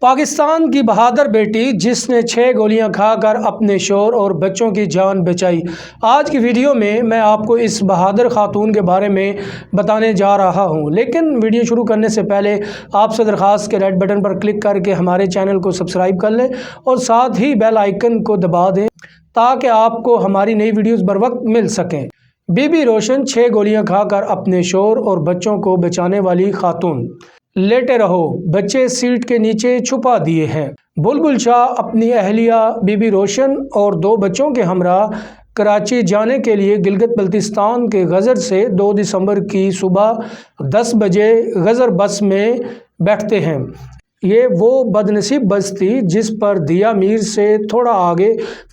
पाकिस्तान की बहादुर बेटी जिसने 6 गोलियां खाकर अपने शौहर और बच्चों की जान बचाई। आज की वीडियो में मैं आपको इस बहादुर खातून के बारे में बताने जा रहा हूं, लेकिन वीडियो शुरू करने से पहले आपसे दरख्वास्त के रेड बटन पर क्लिक करके हमारे चैनल को सब्सक्राइब कर लें और साथ ही बेल आइकन को दबा दें ताकि आपको हमारी नई वीडियोज़ बर वक्त मिल सकें। बीबी रोशन 6 गोलियां खाकर अपने शौहर और बच्चों को बचाने वाली खातून। लेटे रहो, बच्चे सीट के नीचे छुपा दिए हैं। बुलबुल शाह अपनी अहलिया बीबी रोशन और 2 बच्चों के हमरा कराची जाने के लिए गिलगित बल्तिस्तान के गजर से 2 दिसंबर की सुबह 10 बजे गजर बस में बैठते हैं। ये वो बदनसीब बस थी जिस पर दिया मीर से थोड़ा आगे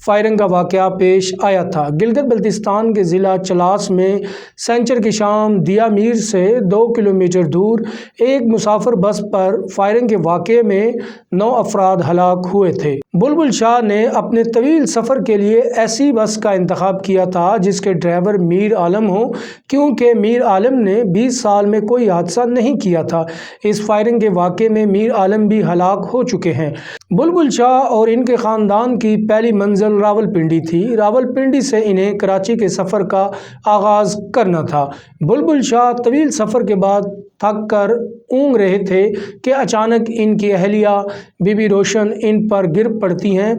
फायरिंग का वाक़या पेश आया था। गिलगित बल्तिस्तान के ज़िला चलास में सेंचर की शाम दिया मीर से 2 किलोमीटर दूर एक मुसाफिर बस पर फायरिंग के वाक़े में 9 अफराद हलाक हुए थे। बुलबुल शाह ने अपने तवील सफ़र के लिए ऐसी बस का इंतखाब किया था जिसके ड्राइवर मीर आलम हो, क्योंकि मीर आलम ने 20 साल में कोई हादसा नहीं किया था। इस फायरिंग के वाक़े में मीर आलम भी हलाक हो चुके हैं। बुलबुल शाह और इनके ख़ानदान की पहली मंजिल रावलपिंडी थी। रावलपिंडी से इन्हें कराची के सफ़र का आगाज़ करना था। बुलबुल शाह तवील सफ़र के बाद थक कर ऊँघ रहे थे कि अचानक इनकी अहलिया बीबी रोशन इन पर गिर पड़ती हैं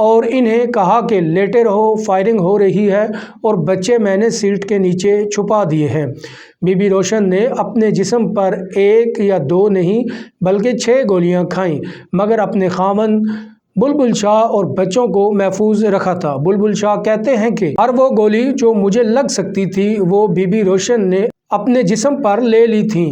और इन्हें कहा कि लेटे रहो, फायरिंग हो रही है और बच्चे मैंने सीट के नीचे छुपा दिए हैं। बीबी रोशन ने अपने जिस्म पर 1 या 2 नहीं बल्कि 6 गोलियां खाईं, मगर अपने खामन बुलबुल शाह और बच्चों को महफूज रखा था। बुलबुल शाह कहते हैं कि हर वो गोली जो मुझे लग सकती थी वो बीबी रोशन ने अपने जिस्म पर ले ली थी।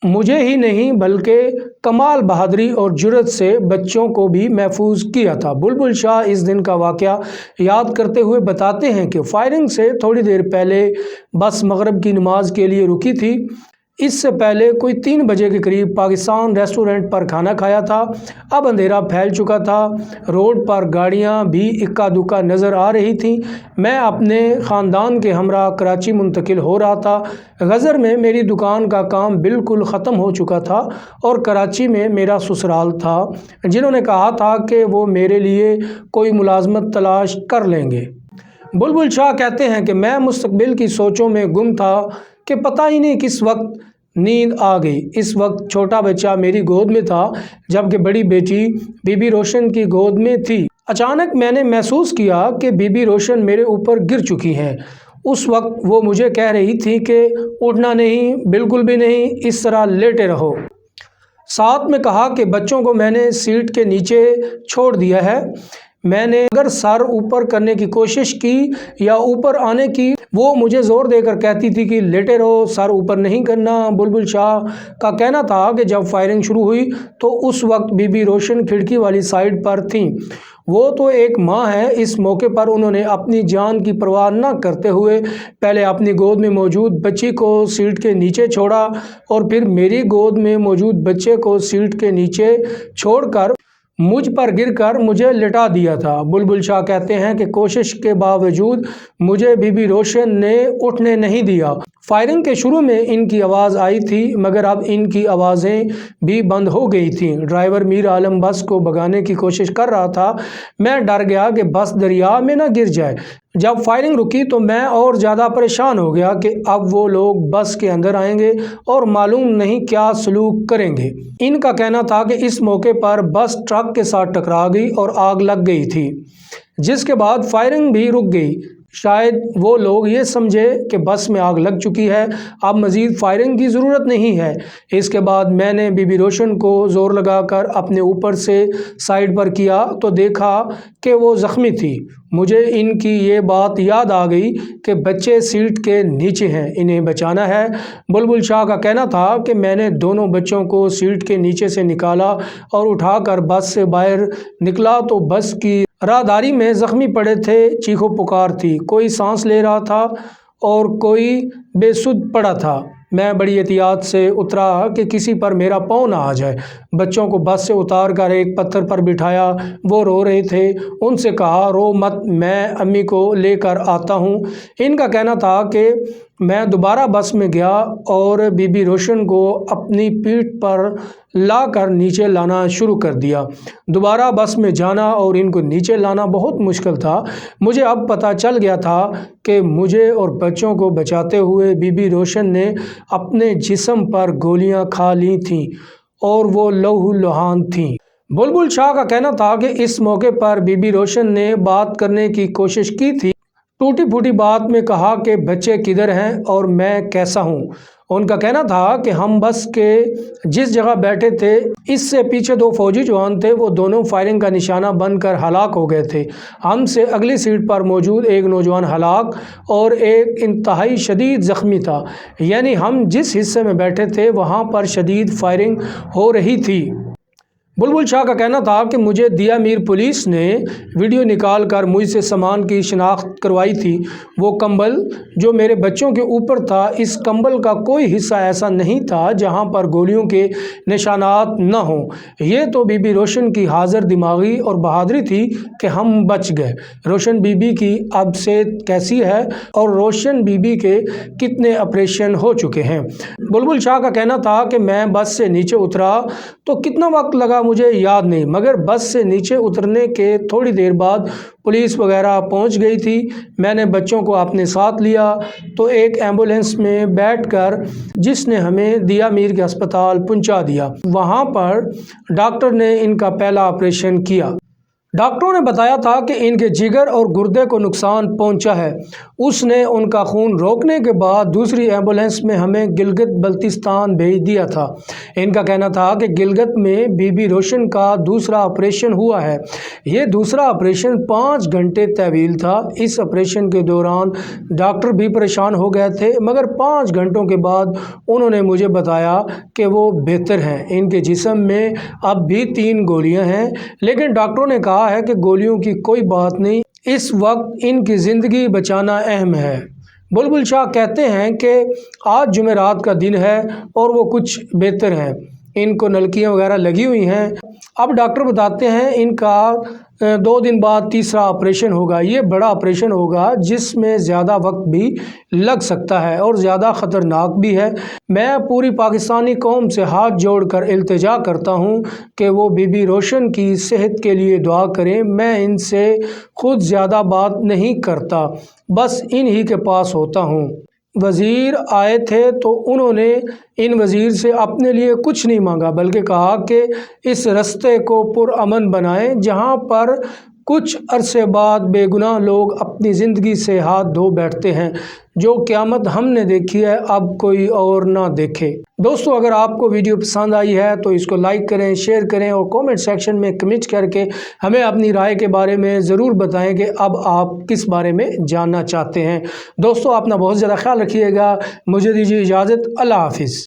मुझे ही नहीं बल्कि कमाल बहादुरी और जुर्रत से बच्चों को भी महफूज किया था। बुलबुल शाह इस दिन का वाक़या याद करते हुए बताते हैं कि फायरिंग से थोड़ी देर पहले बस मगरिब की नमाज के लिए रुकी थी। इससे पहले कोई 3 बजे के करीब पाकिस्तान रेस्टोरेंट पर खाना खाया था। अब अंधेरा फैल चुका था, रोड पर गाड़ियां भी इक्का दुक्का नज़र आ रही थीं। मैं अपने ख़ानदान के हमरा कराची मुंतकिल हो रहा था। गज़र में मेरी दुकान का काम बिल्कुल ख़त्म हो चुका था और कराची में मेरा ससुराल था, जिन्होंने कहा था कि वो मेरे लिए कोई मुलाजमत तलाश कर लेंगे। बुलबुल शाह कहते हैं कि मैं मुस्तकबिल की सोचों में गुम था कि पता ही नहीं किस वक्त नींद आ गई। इस वक्त छोटा बच्चा मेरी गोद में था जबकि बड़ी बेटी बीबी रोशन की गोद में थी। अचानक मैंने महसूस किया कि बीबी रोशन मेरे ऊपर गिर चुकी हैं। उस वक्त वो मुझे कह रही थी कि उठना नहीं, बिल्कुल भी नहीं, इस तरह लेटे रहो। साथ में कहा कि बच्चों को मैंने सीट के नीचे छोड़ दिया है। मैंने अगर सर ऊपर करने की कोशिश की या ऊपर आने की, वो मुझे ज़ोर देकर कहती थी कि लेटे रहो, सर ऊपर नहीं करना। बुलबुल शाह का कहना था कि जब फायरिंग शुरू हुई तो उस वक्त बीबी रोशन खिड़की वाली साइड पर थीं। वो तो एक माँ है। इस मौके पर उन्होंने अपनी जान की परवाह न करते हुए पहले अपनी गोद में मौजूद बच्ची को सीट के नीचे छोड़ा और फिर मेरी गोद में मौजूद बच्चे को सीट के नीचे छोड़कर मुझ पर गिरकर मुझे लिटा दिया था। बुलबुल शाह कहते हैं कि कोशिश के बावजूद मुझे बीबी रोशन ने उठने नहीं दिया। फायरिंग के शुरू में इनकी आवाज़ आई थी, मगर अब इनकी आवाज़ें भी बंद हो गई थीं। ड्राइवर मीर आलम बस को भगाने की कोशिश कर रहा था। मैं डर गया कि बस दरिया में न गिर जाए। जब फायरिंग रुकी तो मैं और ज़्यादा परेशान हो गया कि अब वो लोग बस के अंदर आएंगे और मालूम नहीं क्या सलूक करेंगे। इनका कहना था कि इस मौके पर बस ट्रक के साथ टकरा गई और आग लग गई थी, जिसके बाद फायरिंग भी रुक गई। शायद वो लोग ये समझे कि बस में आग लग चुकी है, अब मज़ीद फायरिंग की ज़रूरत नहीं है। इसके बाद मैंने बीबी रोशन को ज़ोर लगाकर अपने ऊपर से साइड पर किया तो देखा कि वो ज़ख्मी थी। मुझे इनकी ये बात याद आ गई कि बच्चे सीट के नीचे हैं, इन्हें बचाना है। बुलबुल शाह का कहना था कि मैंने दोनों बच्चों को सीट के नीचे से निकाला और उठाकर बस से बाहर निकला तो बस की राहदारी में ज़ख्मी पड़े थे। चीखो पुकार थी, कोई सांस ले रहा था और कोई बेसुध पड़ा था। मैं बड़ी एहतियात से उतरा कि किसी पर मेरा पाँव ना आ जाए। बच्चों को बस से उतार कर एक पत्थर पर बिठाया। वो रो रहे थे। उनसे कहा, रो मत, मैं अम्मी को लेकर आता हूँ। इनका कहना था कि मैं दोबारा बस में गया और बीबी रोशन को अपनी पीठ पर लाकर नीचे लाना शुरू कर दिया। दोबारा बस में जाना और इनको नीचे लाना बहुत मुश्किल था। मुझे अब पता चल गया था कि मुझे और बच्चों को बचाते हुए बीबी रोशन ने अपने जिस्म पर गोलियां खा ली थीं और वो लहूलुहान थीं। बुलबुल शाह का कहना था कि इस मौके पर बीबी रोशन ने बात करने की कोशिश की थी। टूटी फूटी बात में कहा कि बच्चे किधर हैं और मैं कैसा हूँ। उनका कहना था कि हम बस के जिस जगह बैठे थे, इससे पीछे 2 फौजी जवान थे, वो दोनों फायरिंग का निशाना बनकर हलाक हो गए थे। हमसे अगली सीट पर मौजूद एक नौजवान हलाक और एक इंतहाई शदीद ज़ख्मी था। यानी हम जिस हिस्से में बैठे थे वहाँ पर शदीद फायरिंग हो रही थी। बुलबुल शाह का कहना था कि मुझे दिया मीर पुलिस ने वीडियो निकाल कर मुझसे सामान की शिनाख्त करवाई थी। वो कंबल जो मेरे बच्चों के ऊपर था, इस कंबल का कोई हिस्सा ऐसा नहीं था जहां पर गोलियों के निशानात न हों। ये तो बीबी रोशन की हाजिर दिमागी और बहादुरी थी कि हम बच गए। रोशन बीबी की अब सेहत कैसी है और रोशन बीबी के कितने ऑपरेशन हो चुके हैं। बुलबुल शाह का कहना था कि मैं बस से नीचे उतरा तो कितना वक्त लगा मुझे याद नहीं, मगर बस से नीचे उतरने के थोड़ी देर बाद पुलिस वगैरह पहुंच गई थी। मैंने बच्चों को अपने साथ लिया तो एक एम्बुलेंस में बैठकर जिसने हमें दिया मीर के अस्पताल पहुंचा दिया। वहां पर डॉक्टर ने इनका पहला ऑपरेशन किया। डॉक्टरों ने बताया था कि इनके जिगर और गुर्दे को नुकसान पहुंचा है। उसने उनका खून रोकने के बाद दूसरी एम्बुलेंस में हमें गिलगित बल्तिस्तान भेज दिया था। इनका कहना था कि गिलगित में बीबी रोशन का दूसरा ऑपरेशन हुआ है। ये दूसरा ऑपरेशन 5 घंटे तवील था। इस ऑपरेशन के दौरान डॉक्टर भी परेशान हो गए थे, मगर 5 घंटों के बाद उन्होंने मुझे बताया कि वो बेहतर हैं। इनके जिस्म में अब भी 3 गोलियां हैं, लेकिन डॉक्टरों ने कहा है कि गोलियों की कोई बात नहीं, इस वक्त इनकी ज़िंदगी बचाना अहम है। बुलबुल शाह कहते हैं कि आज जुमेरात का दिन है और वो कुछ बेहतर हैं। इनको नलकियां वगैरह लगी हुई हैं। अब डॉक्टर बताते हैं इनका 2 दिन बाद तीसरा ऑपरेशन होगा। ये बड़ा ऑपरेशन होगा जिसमें ज़्यादा वक्त भी लग सकता है और ज़्यादा ख़तरनाक भी है। मैं पूरी पाकिस्तानी कौम से हाथ जोड़कर इल्तिजा करता हूँ कि वो बीबी रोशन की सेहत के लिए दुआ करें। मैं इनसे खुद ज़्यादा बात नहीं करता, बस इन्हीं के पास होता हूँ। वज़ीर आए थे तो उन्होंने इन वज़ीर से अपने लिए कुछ नहीं मांगा, बल्कि कहा कि इस रास्ते को पुरअमन बनाएं जहां पर कुछ अरसे बाद बेगुनाह लोग अपनी ज़िंदगी से हाथ धो बैठते हैं। जो क़यामत हमने देखी है अब कोई और ना देखे। दोस्तों, अगर आपको वीडियो पसंद आई है तो इसको लाइक करें, शेयर करें और कमेंट सेक्शन में कमेंट करके हमें अपनी राय के बारे में ज़रूर बताएं कि अब आप किस बारे में जानना चाहते हैं। दोस्तों, अपना बहुत ज़्यादा ख्याल रखिएगा। मुझे दीजिए इजाज़त। अल्लाह हाफिज़।